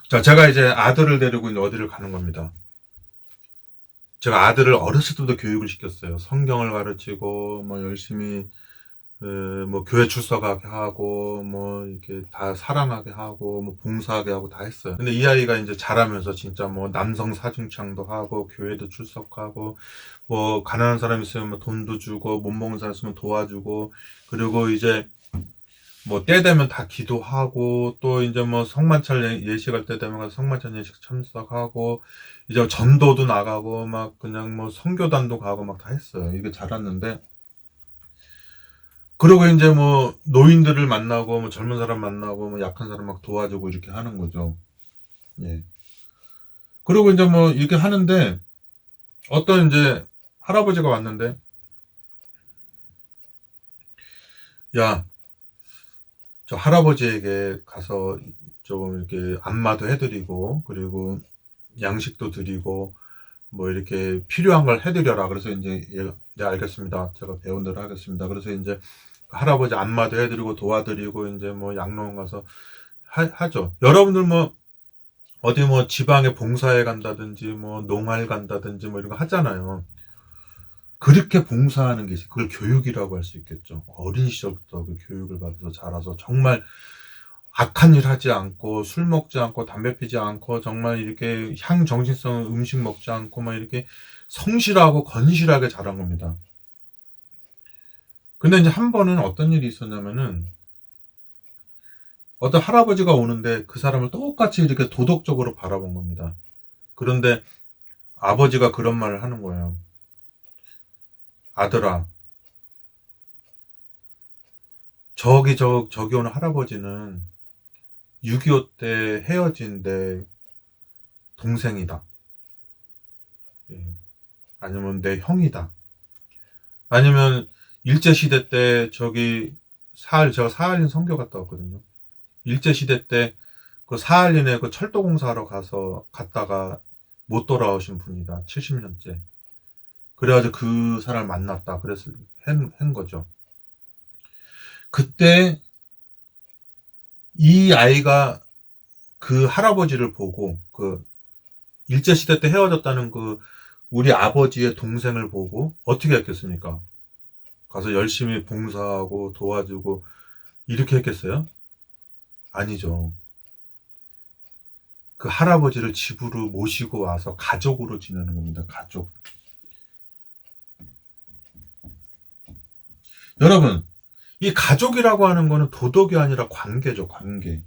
자, 제가 이제 아들을 데리고 이제 어디를 가는 겁니다. 제가 아들을 어렸을 때부터 교육을 시켰어요. 성경을 가르치고, 뭐, 열심히, 뭐, 교회 출석하게 하고, 뭐, 이렇게 다 사랑하게 하고, 뭐, 봉사하게 하고 다 했어요. 근데 이 아이가 이제 자라면서 진짜 뭐, 남성 사중창도 하고, 교회도 출석하고, 뭐, 가난한 사람 있으면 뭐 돈도 주고, 못 먹는 사람 있으면 도와주고, 그리고 이제 뭐, 때 되면 다 기도하고, 또 이제 뭐, 성만찬 예식할 때 되면 가서 성만찬 예식 참석하고, 이제 전도도 나가고, 막 그냥 뭐, 선교단도 가고 막 다 했어요. 이게 자랐는데, 그러고 이제 뭐, 노인들을 만나고, 뭐, 젊은 사람 만나고, 뭐, 약한 사람 막 도와주고 이렇게 하는 거죠. 예. 그리고 이제 뭐, 이렇게 하는데, 어떤 이제, 할아버지가 왔는데, 야, 저 할아버지에게 가서 좀 이렇게 안마도 해드리고, 그리고 양식도 드리고, 뭐 이렇게 필요한 걸 해드려라. 그래서 이제 네, 알겠습니다. 제가 배운 대로 하겠습니다. 그래서 이제 할아버지 안마도 해드리고 도와드리고 이제 뭐 양로원 가서 하죠. 여러분들 뭐 어디 뭐 지방에 봉사에 간다든지 뭐 농활 간다든지 뭐 이런 거 하잖아요. 그렇게 봉사하는 게 있어요. 그걸 교육이라고 할 수 있겠죠. 어린 시절부터 그 교육을 받아서 자라서 정말 악한 일 하지 않고 술 먹지 않고 담배 피지 않고 정말 이렇게 향정신성 음식 먹지 않고 막 이렇게 성실하고 건실하게 자란 겁니다. 근데 이제 한 번은 어떤 일이 있었냐면은 어떤 할아버지가 오는데 그 사람을 똑같이 이렇게 도덕적으로 바라본 겁니다. 그런데 아버지가 그런 말을 하는 거예요. 아들아, 저기 오는 할아버지는 6.25 때 헤어진 내 동생이다. 예. 아니면 내 형이다. 아니면 일제시대 때 제가 사할린 선교 갔다 왔거든요. 일제시대 때 그 사할린에 그 철도공사하러 갔다가 못 돌아오신 분이다. 70년째. 그래가지고 그 사람을 만났다. 그래서 한 거죠. 그때 이 아이가 그 할아버지를 보고 그 일제시대 때 헤어졌다는 그 우리 아버지의 동생을 보고 어떻게 했겠습니까? 가서 열심히 봉사하고 도와주고 이렇게 했겠어요? 아니죠. 그 할아버지를 집으로 모시고 와서 가족으로 지내는 겁니다. 가족. 여러분, 이 가족이라고 하는 거는 도덕이 아니라 관계죠, 관계.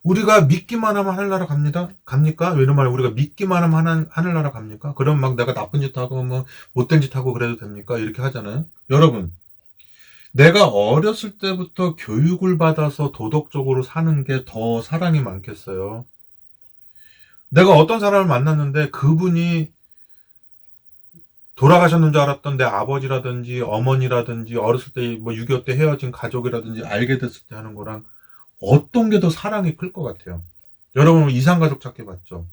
우리가 믿기만 하면 하늘나라 갑니까? 이런 말 우리가 믿기만 하면 하늘나라 갑니까? 그럼 막 내가 나쁜 짓 하고 뭐 못된 짓 하고 그래도 됩니까? 이렇게 하잖아요. 여러분, 내가 어렸을 때부터 교육을 받아서 도덕적으로 사는 게 더 사랑이 많겠어요. 내가 어떤 사람을 만났는데 그분이 돌아가셨는 줄 알았던 내 아버지라든지 어머니라든지 어렸을 때 뭐 6.25 때 헤어진 가족이라든지 알게 됐을 때 하는 거랑 어떤 게 더 사랑이 클 것 같아요. 여러분 이상가족 찾기 봤죠?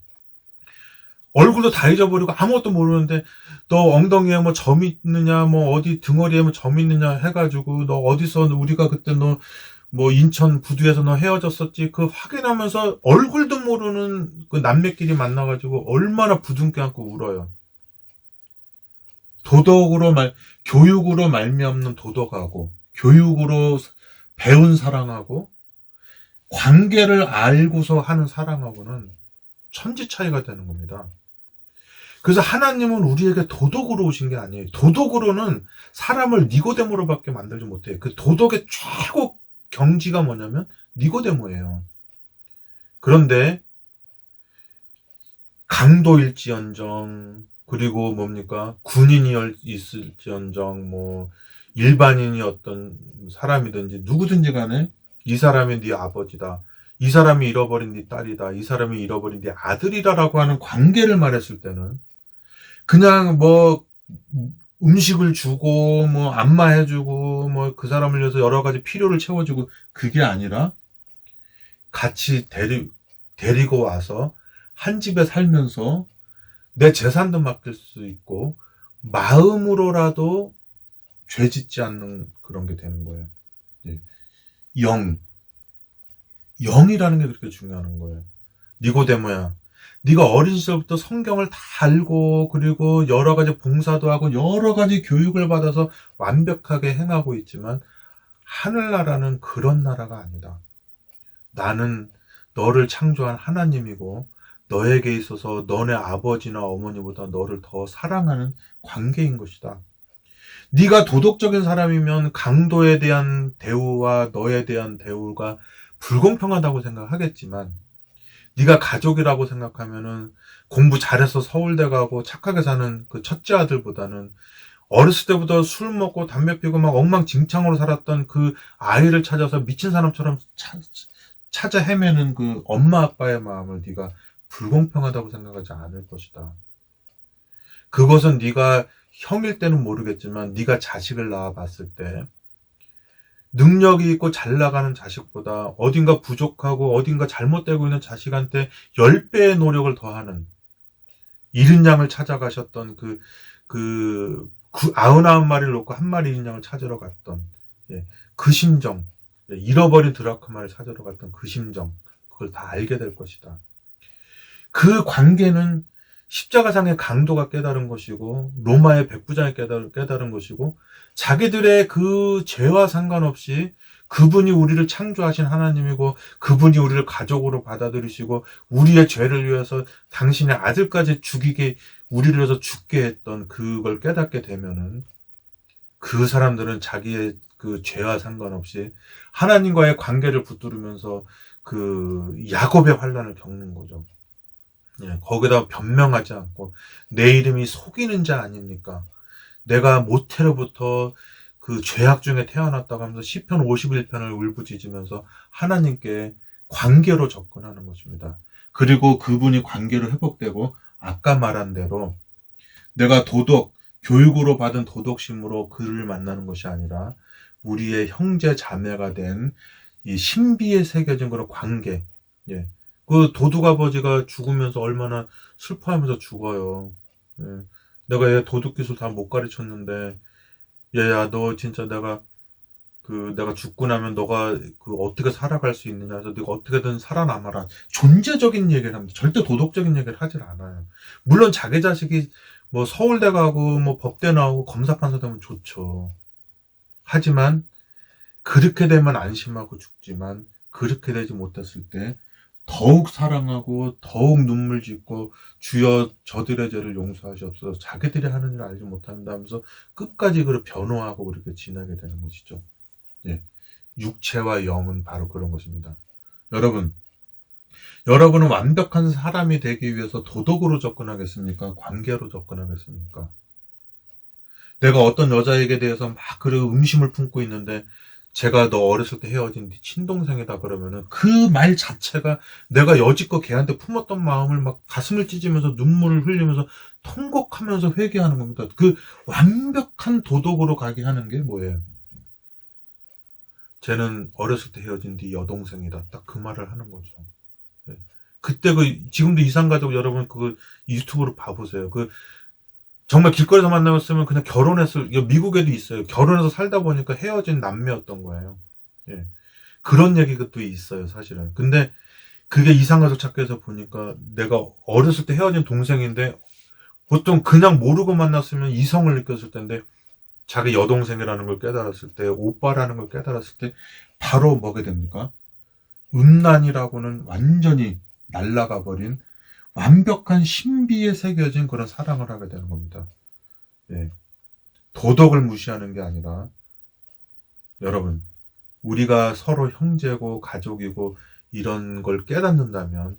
얼굴도 다 잊어버리고 아무것도 모르는데 너 엉덩이에 뭐 점 있느냐 뭐 어디 등허리에 뭐 점 있느냐 해가지고 너 어디서 우리가 그때 너 뭐 인천 부두에서 너 헤어졌었지 그 확인하면서 얼굴도 모르는 그 남매끼리 만나가지고 얼마나 부둥켜 안고 울어요. 도덕으로 교육으로 말미암는 도덕하고 교육으로 배운 사랑하고 관계를 알고서 하는 사랑하고는 천지 차이가 되는 겁니다. 그래서 하나님은 우리에게 도덕으로 오신 게 아니에요. 도덕으로는 사람을 니고데모로밖에 만들지 못해요. 그 도덕의 최고 경지가 뭐냐면 니고데모예요. 그런데 강도일지언정 그리고 뭡니까 군인이 있을지언정 뭐 일반인이 어떤 사람이든지 누구든지 간에 이 사람이 네 아버지다. 이 사람이 잃어버린 네 딸이다. 이 사람이 잃어버린 네 아들이다라고 하는 관계를 말했을 때는 그냥 뭐 음식을 주고 뭐 안마해주고 뭐 그 사람을 위해서 여러 가지 필요를 채워주고 그게 아니라 같이 데리고 와서 한 집에 살면서 내 재산도 맡길 수 있고 마음으로라도 죄 짓지 않는 그런 게 되는 거예요. 예. 영, 영이라는 게 그렇게 중요한 거예요. 니고데모야, 네가 어린 시절부터 성경을 다 알고 그리고 여러 가지 봉사도 하고 여러 가지 교육을 받아서 완벽하게 행하고 있지만 하늘나라는 그런 나라가 아니다. 나는 너를 창조한 하나님이고 너에게 있어서 너네 아버지나 어머니보다 너를 더 사랑하는 관계인 것이다. 네가 도덕적인 사람이면 강도에 대한 대우와 너에 대한 대우가 불공평하다고 생각하겠지만 네가 가족이라고 생각하면은 공부 잘해서 서울대 가고 착하게 사는 그 첫째 아들보다는 어렸을 때부터 술 먹고 담배 피고 막 엉망진창으로 살았던 그 아이를 찾아서 미친 사람처럼 찾아 헤매는 그 엄마 아빠의 마음을 네가 불공평하다고 생각하지 않을 것이다. 그것은 네가 형일 때는 모르겠지만 네가 자식을 낳아 봤을 때 능력이 있고 잘 나가는 자식보다 어딘가 부족하고 어딘가 잘못되고 있는 자식한테 10배의 노력을 더하는 잃은 양을 찾아가셨던 그 99마리를 놓고 한 마리 잃은 양을 찾으러 갔던, 예, 그 심정, 예, 잃어버린 드라크마를 찾으러 갔던 그 심정, 그걸 다 알게 될 것이다. 그 관계는 십자가상의 강도가 깨달은 것이고 로마의 백부장이 깨달은 것이고 자기들의 그 죄와 상관없이 그분이 우리를 창조하신 하나님이고 그분이 우리를 가족으로 받아들이시고 우리의 죄를 위해서 당신의 아들까지 죽이게 우리를 위해서 죽게 했던 그걸 깨닫게 되면은 그 사람들은 자기의 그 죄와 상관없이 하나님과의 관계를 붙들으면서 그 야곱의 환난을 겪는 거죠. 예, 거기다 변명하지 않고 내 이름이 속이는 자 아닙니까? 내가 모태로부터 그 죄악 중에 태어났다고 하면서 시편 51편을 울부짖으면서 하나님께 관계로 접근하는 것입니다. 그리고 그분이 관계로 회복되고 아까 말한 대로 내가 교육으로 받은 도덕심으로 그를 만나는 것이 아니라 우리의 형제 자매가 된 이 신비에 새겨진 그런 관계, 예. 그 도둑 아버지가 죽으면서 얼마나 슬퍼하면서 죽어요. 예. 내가 얘 도둑 기술 다 못 가르쳤는데, 얘야, 너 진짜 내가 죽고 나면 너가 그 어떻게 살아갈 수 있느냐 해서 네가 어떻게든 살아남아라. 존재적인 얘기를 합니다. 절대 도덕적인 얘기를 하질 않아요. 물론 자기 자식이 뭐 서울대 가고 뭐 법대 나오고 검사 판사 되면 좋죠. 하지만 그렇게 되면 안심하고 죽지만 그렇게 되지 못했을 때 더욱 사랑하고 더욱 눈물 짓고 주여 저들의 죄를 용서하시옵소서 자기들이 하는 일을 알지 못한다면서 끝까지 그렇게 변호하고 그렇게 지나게 되는 것이죠. 예. 육체와 영은 바로 그런 것입니다. 여러분은 완벽한 사람이 되기 위해서 도덕으로 접근하겠습니까? 관계로 접근하겠습니까? 내가 어떤 여자에게 대해서 막 그런 의심을 품고 있는데 제가 너 어렸을 때 헤어진 네 친동생이다 그러면은 그 말 자체가 내가 여지껏 걔한테 품었던 마음을 막 가슴을 찢으면서 눈물을 흘리면서 통곡하면서 회개하는 겁니다. 그 완벽한 도덕으로 가게 하는 게 뭐예요? 쟤는 어렸을 때 헤어진 네 여동생이다. 딱 그 말을 하는 거죠. 네. 그때 지금도 이산가족 여러분 그 유튜브로 봐보세요. 정말 길거리에서 만나면 그냥 미국에도 있어요. 결혼해서 살다 보니까 헤어진 남매였던 거예요. 예. 그런 얘기가 또 있어요, 사실은. 근데 그게 이상가족 찾기에서 보니까 내가 어렸을 때 헤어진 동생인데 보통 그냥 모르고 만났으면 이성을 느꼈을 텐데 자기 여동생이라는 걸 깨달았을 때, 오빠라는 걸 깨달았을 때 바로 뭐게 됩니까? 음란이라고는 완전히 날아가 버린 완벽한 신비에 새겨진 그런 사랑을 하게 되는 겁니다. 예. 도덕을 무시하는 게 아니라 여러분 우리가 서로 형제고 가족이고 이런 걸 깨닫는다면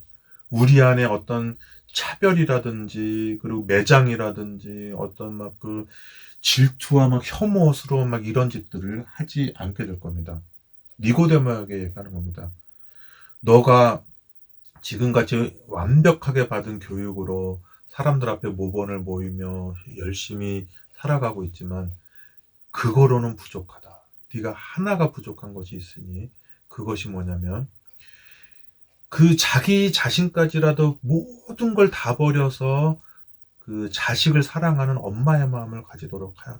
우리 안에 어떤 차별이라든지 그리고 매장이라든지 어떤 막 그 질투와 막 혐오스러운 막 이런 짓들을 하지 않게 될 겁니다. 니고데모에게 얘기하는 겁니다. 너가 지금같이 완벽하게 받은 교육으로 사람들 앞에 모범을 보이며 열심히 살아가고 있지만 그거로는 부족하다. 네가 하나가 부족한 것이 있으니 그것이 뭐냐면 그 자기 자신까지라도 모든 걸 다 버려서 그 자식을 사랑하는 엄마의 마음을 가지도록 하여라.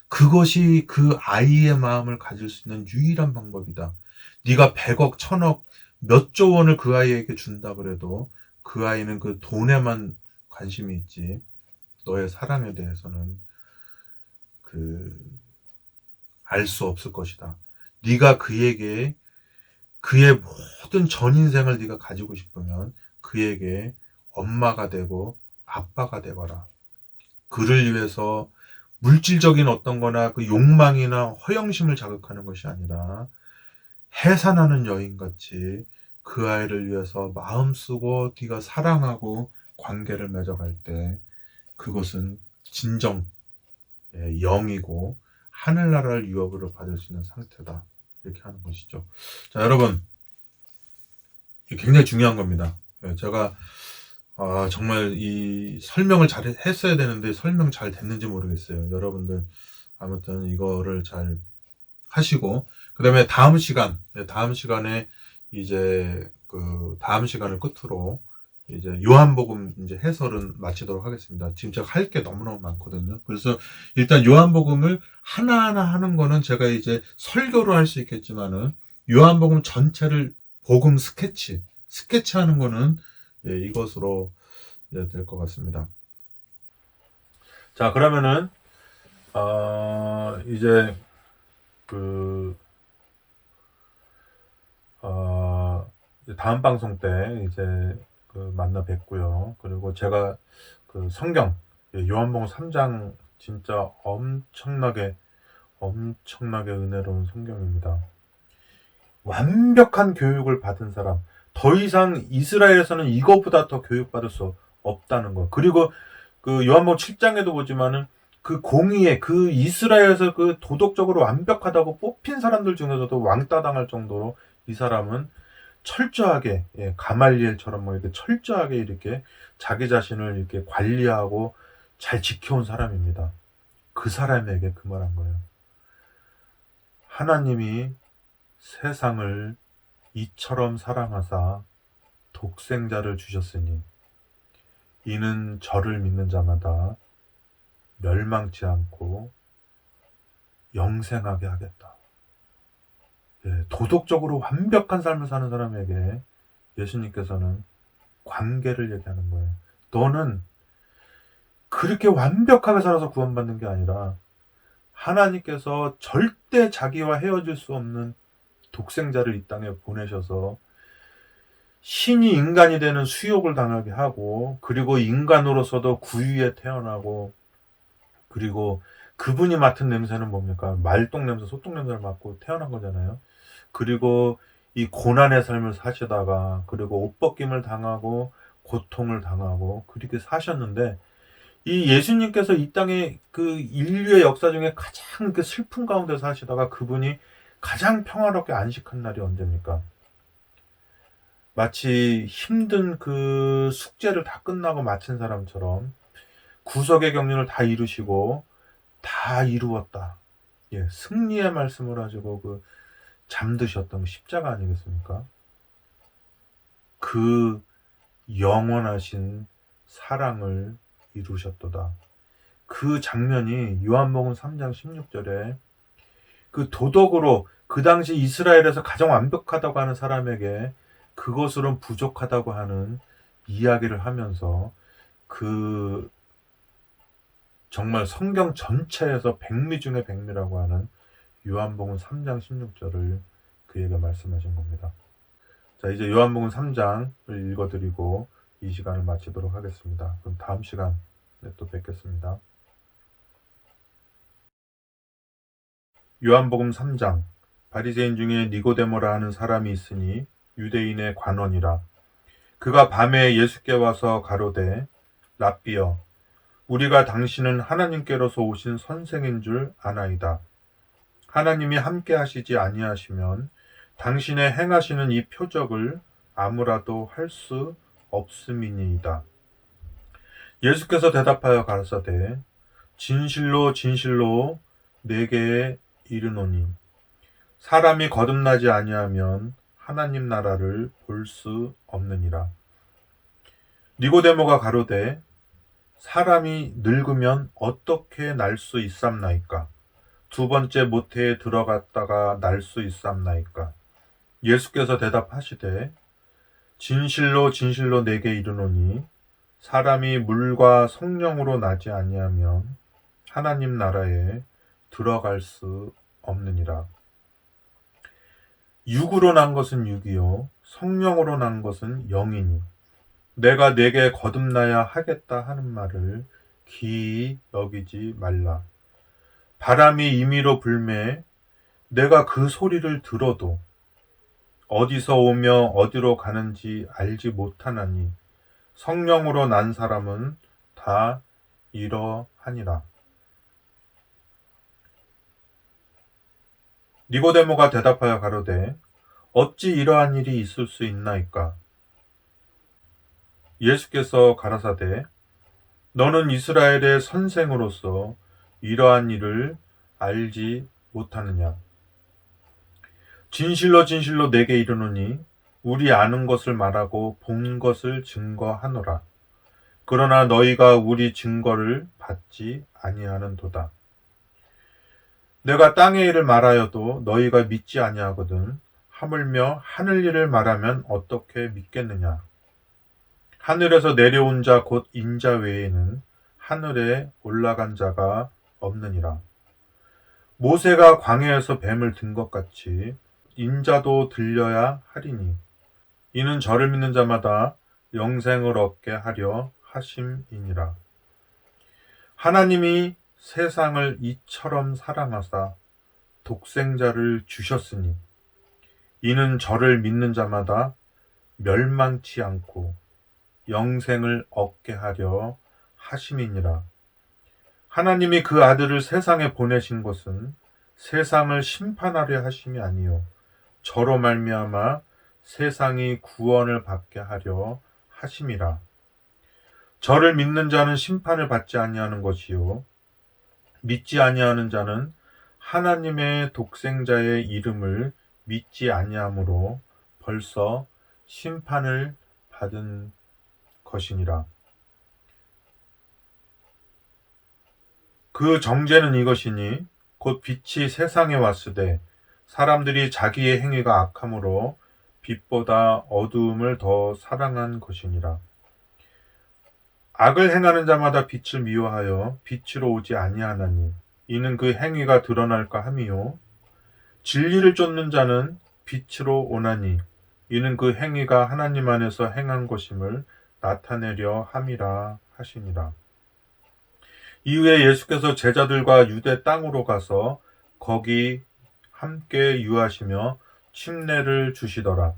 그것이 그 아이의 마음을 가질 수 있는 유일한 방법이다. 네가 100억, 1000억 몇 조 원을 그 아이에게 준다 그래도 그 아이는 그 돈에만 관심이 있지 너의 사랑에 대해서는 그 알 수 없을 것이다. 네가 그에게 그의 모든 전 인생을 네가 가지고 싶으면 그에게 엄마가 되고 아빠가 되거라. 그를 위해서 물질적인 어떤 거나 그 욕망이나 허영심을 자극하는 것이 아니라 해산하는 여인같이 그 아이를 위해서 마음 쓰고 네가 사랑하고 관계를 맺어갈 때 그것은 진정 영이고 하늘나라를 유업으로 받을 수 있는 상태다. 이렇게 하는 것이죠. 자, 여러분, 이게 굉장히 중요한 겁니다. 제가 정말 이 설명을 잘 했어야 되는데 설명 잘 됐는지 모르겠어요. 여러분들 아무튼 이거를 잘 하시고 그다음에 다음 시간에 이제 그 다음 시간을 끝으로 이제 요한복음 이제 해설은 마치도록 하겠습니다. 지금 제가 할 게 너무너무 많거든요. 그래서 일단 요한복음을 하나하나 하는 거는 제가 이제 설교로 할 수 있겠지만은 요한복음 전체를 복음 스케치하는 거는 이것으로 될 것 같습니다. 자, 그러면은 이제 그 다음 방송 때 이제 그 만나 뵙고요. 그리고 제가 그 성경 요한복음 3장 진짜 엄청나게 은혜로운 성경입니다. 완벽한 교육을 받은 사람, 더 이상 이스라엘에서는 이거보다 더 교육받을 수 없다는 거. 그리고 그 요한복음 7장에도 보지만은 그 공의에 그 이스라엘에서 그 도덕적으로 완벽하다고 뽑힌 사람들 중에서도 왕따 당할 정도로 이 사람은 철저하게 가말리엘처럼 뭐 이렇게 철저하게 이렇게 자기 자신을 이렇게 관리하고 잘 지켜온 사람입니다. 그 사람에게 그 말한 거예요. 하나님이 세상을 이처럼 사랑하사 독생자를 주셨으니 이는 저를 믿는 자마다 멸망치 않고 영생하게 하겠다. 도덕적으로 완벽한 삶을 사는 사람에게 예수님께서는 관계를 얘기하는 거예요. 너는 그렇게 완벽하게 살아서 구원받는 게 아니라 하나님께서 절대 자기와 헤어질 수 없는 독생자를 이 땅에 보내셔서 신이 인간이 되는 수욕을 당하게 하고 그리고 인간으로서도 구유에 태어나고 그리고 그분이 맡은 냄새는 뭡니까? 말똥 냄새, 소똥 냄새를 맡고 태어난 거잖아요. 그리고 이 고난의 삶을 사시다가 그리고 옷벗김을 당하고 고통을 당하고 그렇게 사셨는데 이 예수님께서 이 땅에 그 인류의 역사 중에 가장 그 슬픈 가운데 사시다가 그분이 가장 평화롭게 안식한 날이 언제입니까? 마치 힘든 그 숙제를 다 끝나고 마친 사람처럼 구속의 경륜을 다 이루시고 다 이루었다. 승리의 말씀을 가지고 그 잠드셨던 십자가 아니겠습니까? 그 영원하신 사랑을 이루셨도다. 그 장면이 요한복음 3장 16절에 그 도덕으로 그 당시 이스라엘에서 가장 완벽하다고 하는 사람에게 그것으론 부족하다고 하는 이야기를 하면서 그 정말 성경 전체에서 백미 중에 백미라고 하는 요한복음 3장 16절을 그에게 말씀하신 겁니다. 자, 이제 요한복음 3장을 읽어드리고 이 시간을 마치도록 하겠습니다. 그럼 다음 시간에 또 뵙겠습니다. 요한복음 3장. 바리새인 중에 니고데모라 하는 사람이 있으니 유대인의 관원이라. 그가 밤에 예수께 와서 가로되 랍비여 우리가 당신은 하나님께로서 오신 선생인 줄 아나이다. 하나님이 함께 하시지 아니하시면 당신의 행하시는 이 표적을 아무라도 할 수 없음이니이다. 예수께서 대답하여 가라사대 진실로 진실로 내게 이르노니 사람이 거듭나지 아니하면 하나님 나라를 볼 수 없느니라. 니고데모가 가로되 사람이 늙으면 어떻게 날 수 있삼나이까? 두 번째 모태에 들어갔다가 날 수 있삼나이까? 예수께서 대답하시되 진실로 진실로 내게 이르노니 사람이 물과 성령으로 나지 아니하면 하나님 나라에 들어갈 수 없느니라. 육으로 난 것은 육이요 성령으로 난 것은 영이니 내가 내게 거듭나야 하겠다 하는 말을 기이 여기지 말라. 바람이 임의로 불매 내가 그 소리를 들어도 어디서 오며 어디로 가는지 알지 못하나니 성령으로 난 사람은 다 이러하니라. 니고데모가 대답하여 가로되 어찌 이러한 일이 있을 수 있나이까? 예수께서 가라사대 너는 이스라엘의 선생으로서 이러한 일을 알지 못하느냐? 진실로 진실로 내게 이르노니 우리 아는 것을 말하고 본 것을 증거하노라. 그러나 너희가 우리 증거를 받지 아니하는도다. 내가 땅의 일을 말하여도 너희가 믿지 아니하거든 하물며 하늘 일을 말하면 어떻게 믿겠느냐? 하늘에서 내려온 자 곧 인자 외에는 하늘에 올라간 자가 없느니라. 모세가 광야에서 뱀을 든 것 같이 인자도 들려야 하리니 이는 저를 믿는 자마다 영생을 얻게 하려 하심이니라. 하나님이 세상을 이처럼 사랑하사 독생자를 주셨으니 이는 저를 믿는 자마다 멸망치 않고 영생을 얻게 하려 하심이니라. 하나님이 그 아들을 세상에 보내신 것은 세상을 심판하려 하심이 아니요 저로 말미암아 세상이 구원을 받게 하려 하심이라. 저를 믿는 자는 심판을 받지 아니하는 것이요 믿지 아니하는 자는 하나님의 독생자의 이름을 믿지 아니하므로 벌써 심판을 받은 것이니라. 그 정죄는 이것이니 곧 빛이 세상에 왔으되 사람들이 자기의 행위가 악함으로 빛보다 어두움을 더 사랑한 것이니라. 악을 행하는 자마다 빛을 미워하여 빛으로 오지 아니하나니 이는 그 행위가 드러날까 함이요 진리를 쫓는 자는 빛으로 오나니 이는 그 행위가 하나님 안에서 행한 것임을 나타내려 함이라 하시니라. 이후에 예수께서 제자들과 유대 땅으로 가서 거기 함께 유하시며 침례를 주시더라.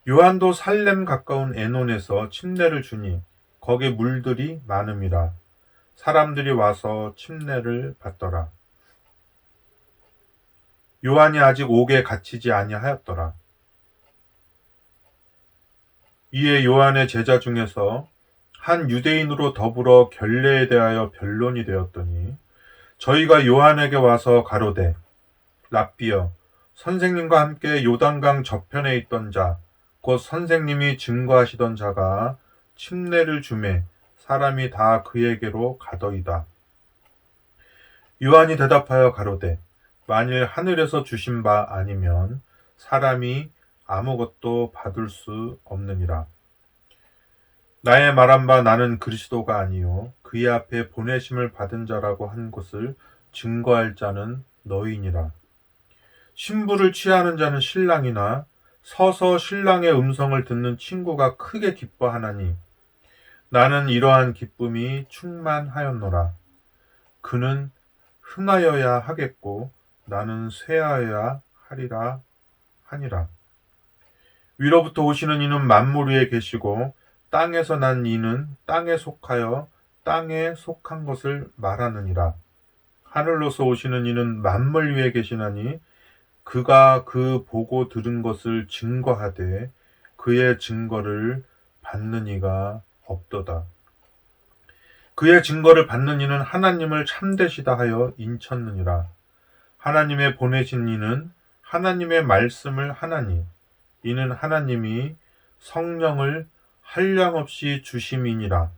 요한도 살렘 가까운 에논에서 침례를 주니 거기 물들이 많음이라. 사람들이 와서 침례를 받더라. 요한이 아직 옥에 갇히지 아니하였더라. 이에 요한의 제자 중에서 한 유대인으로 더불어 결례에 대하여 변론이 되었더니 저희가 요한에게 와서 가로되 랍비여 선생님과 함께 요단강 저편에 있던 자 곧 선생님이 증거하시던 자가 침례를 주매 사람이 다 그에게로 가더이다. 요한이 대답하여 가로되 만일 하늘에서 주신 바 아니면 사람이 아무것도 받을 수 없느니라. 나의 말한 바 나는 그리스도가 아니요 그의 앞에 보내심을 받은 자라고 한 것을 증거할 자는 너희니라. 신부를 취하는 자는 신랑이나 서서 신랑의 음성을 듣는 친구가 크게 기뻐하나니 나는 이러한 기쁨이 충만하였노라. 그는 흥하여야 하겠고 나는 쇠하여야 하리라 하니라. 위로부터 오시는 이는 만물 위에 계시고 땅에서 난 이는 땅에 속하여 땅에 속한 것을 말하느니라. 하늘로서 오시는 이는 만물 위에 계시나니 그가 그 보고 들은 것을 증거하되 그의 증거를 받는 이가 없도다. 그의 증거를 받는 이는 하나님을 참되시다 하여 인쳤느니라. 하나님의 보내신 이는 하나님의 말씀을 하나니 이는 하나님이 성령을 한량없이 주심이니라.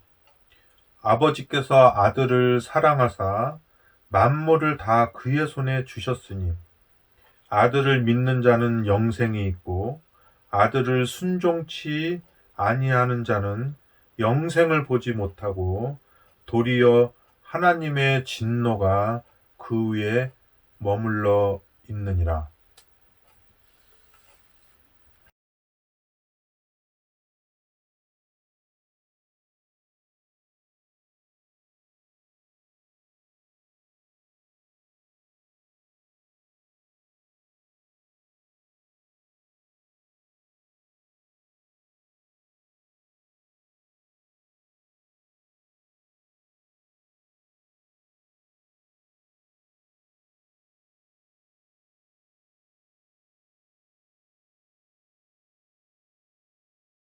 아버지께서 아들을 사랑하사 만물을 다 그의 손에 주셨으니 아들을 믿는 자는 영생이 있고 아들을 순종치 아니하는 자는 영생을 보지 못하고 도리어 하나님의 진노가 그 위에 머물러 있느니라.